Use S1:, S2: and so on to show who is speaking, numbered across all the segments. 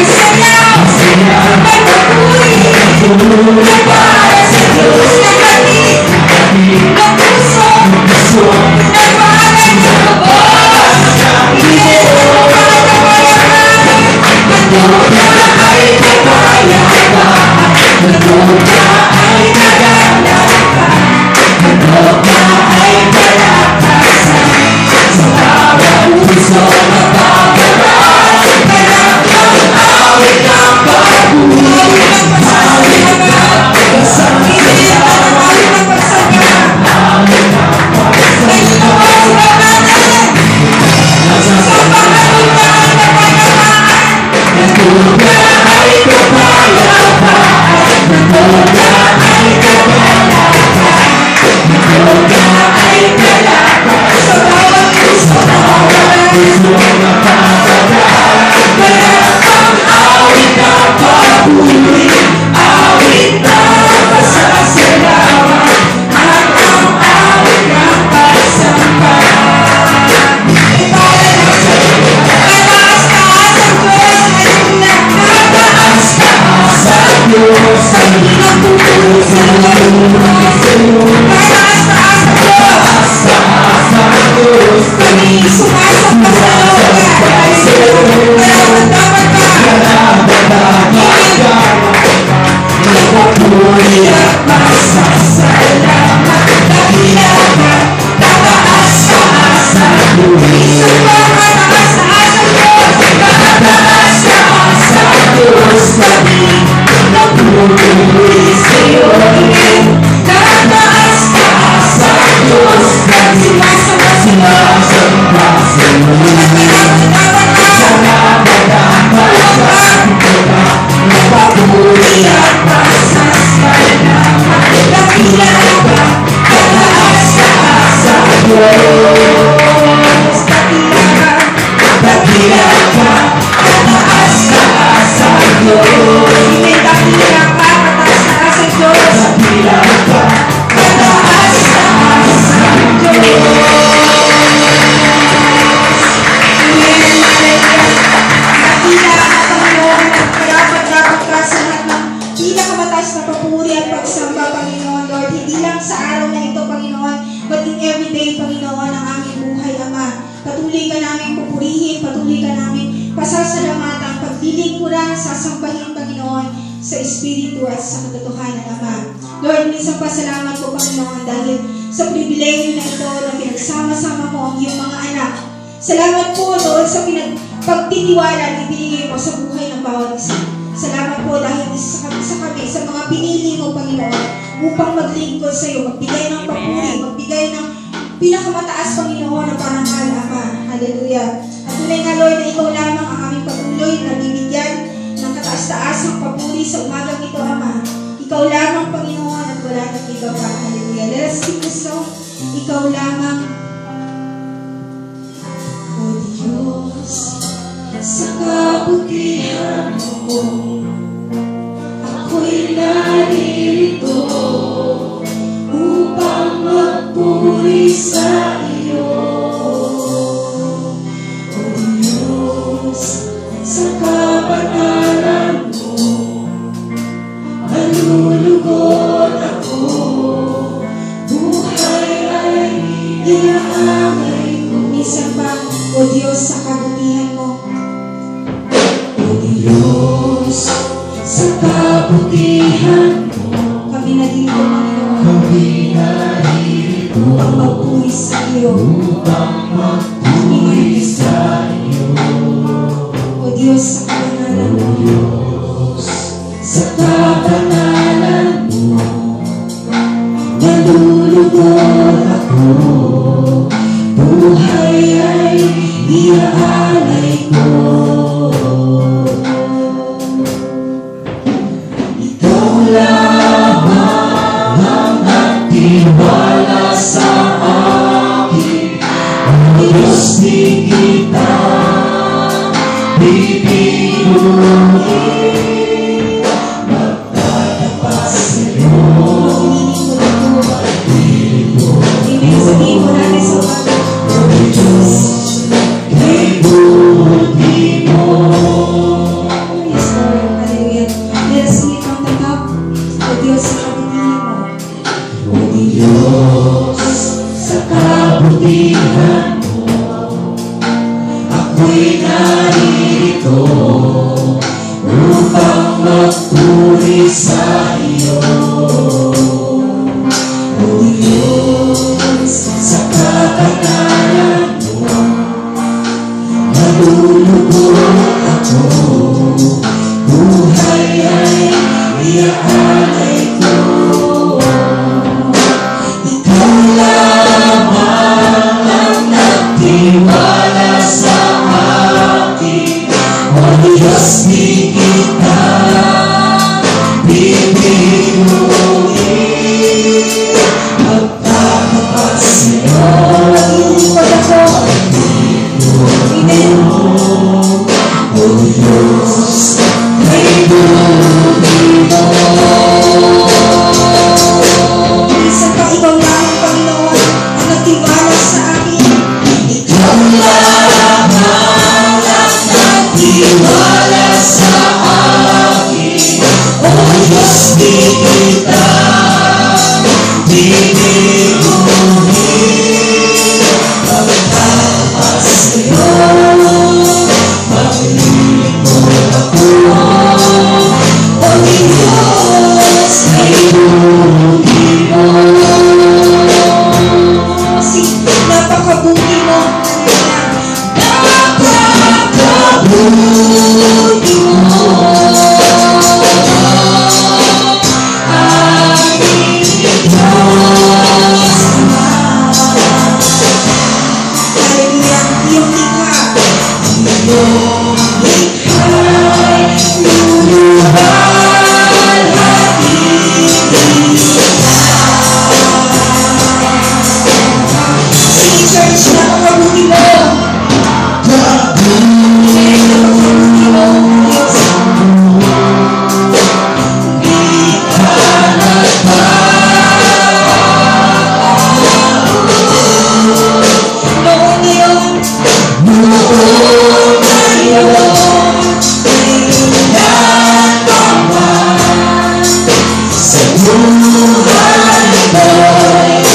S1: Amen. nagtiwala sa akin, O Diyos, di kita bibinuhin. Magtatapat sa'yo, O Diyos, kay buhay mo.
S2: Minsan pa ikaw lang, Panginoon, ang nagtiwala sa akin.
S1: Ikaw lang ang nagtiwala sa akin, O Diyos, di kita bibinuhin. Magtatapat sa'yo, maglilingkod ako, O Diyos, kay buhay mo.
S2: Kasi napakabuti mo.
S1: Napakabuti mo, aming Diyos.
S2: Hallelujah. Iyong likha.
S1: Iyong likha'y luluwalhati kita.
S2: Sige, church, napakabuti mo.
S1: Napakabuti mo,
S2: Diyos.
S1: di ka
S2: Noon ngayon,
S1: noon ngayon, kailan pa man, sa buhay ko'y tapat.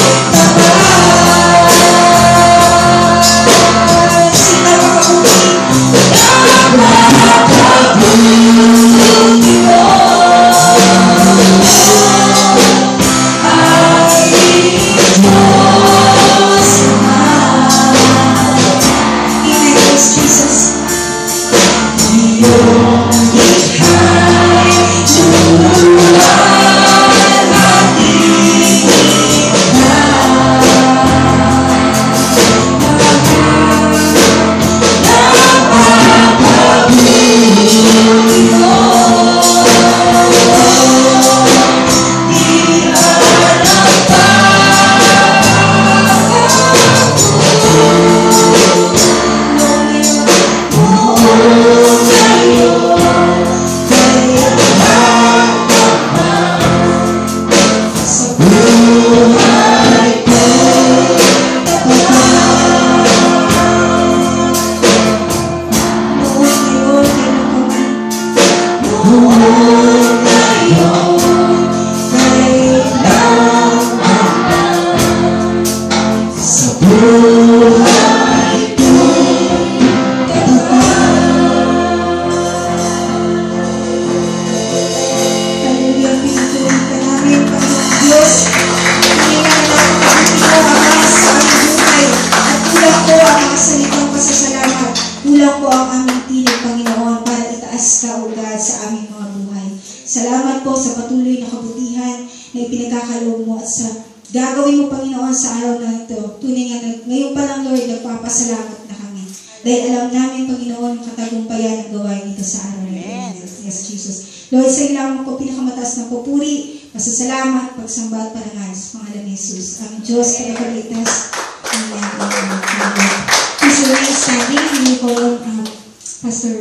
S2: kasi napakabuti.
S1: Napakabuti mo, aming Diyos.
S2: Amen, praise Jesus.
S1: Iyong likha'y luluwalhati kita. Napakabuti mo, di alam pa. Noon ngayon, kailan pa man, sa buhay ko'y tapat.
S2: Noon ngayon, kailan pa man.
S1: Noon ngayon, kailan pa man, sa buhay ko'y
S2: Hallelujah, pinatuloy ka namin, Panginoon Diyos. Hindi nga napakabuti mo, Ama, sa aming buhay. At kulang ko ang mga salitang pasasalamat. Kulang ko ang aming tinig, Panginoon, para itaas ka, O God, sa aming mga buhay. Salamat po sa patuloy na kabutihan na ipinagkakaloob mo at sa gagawin mo, Panginoon, sa araw na ito. Tunay nga, ngayon pa lang, Lord, nagpapasalamat na kami. Dahil alam namin, Panginoon, yung katagumpayan ng gawain ito sa araw na ito. Yes, Jesus. Lord, sa ilang po pinakamataas na papuri, pasasalamat, pagsamba at parangal sa pangalan ni Jesus. Ang Diyos, tagapagligtas. Amen. Please remain standing. Hindi ko Pastor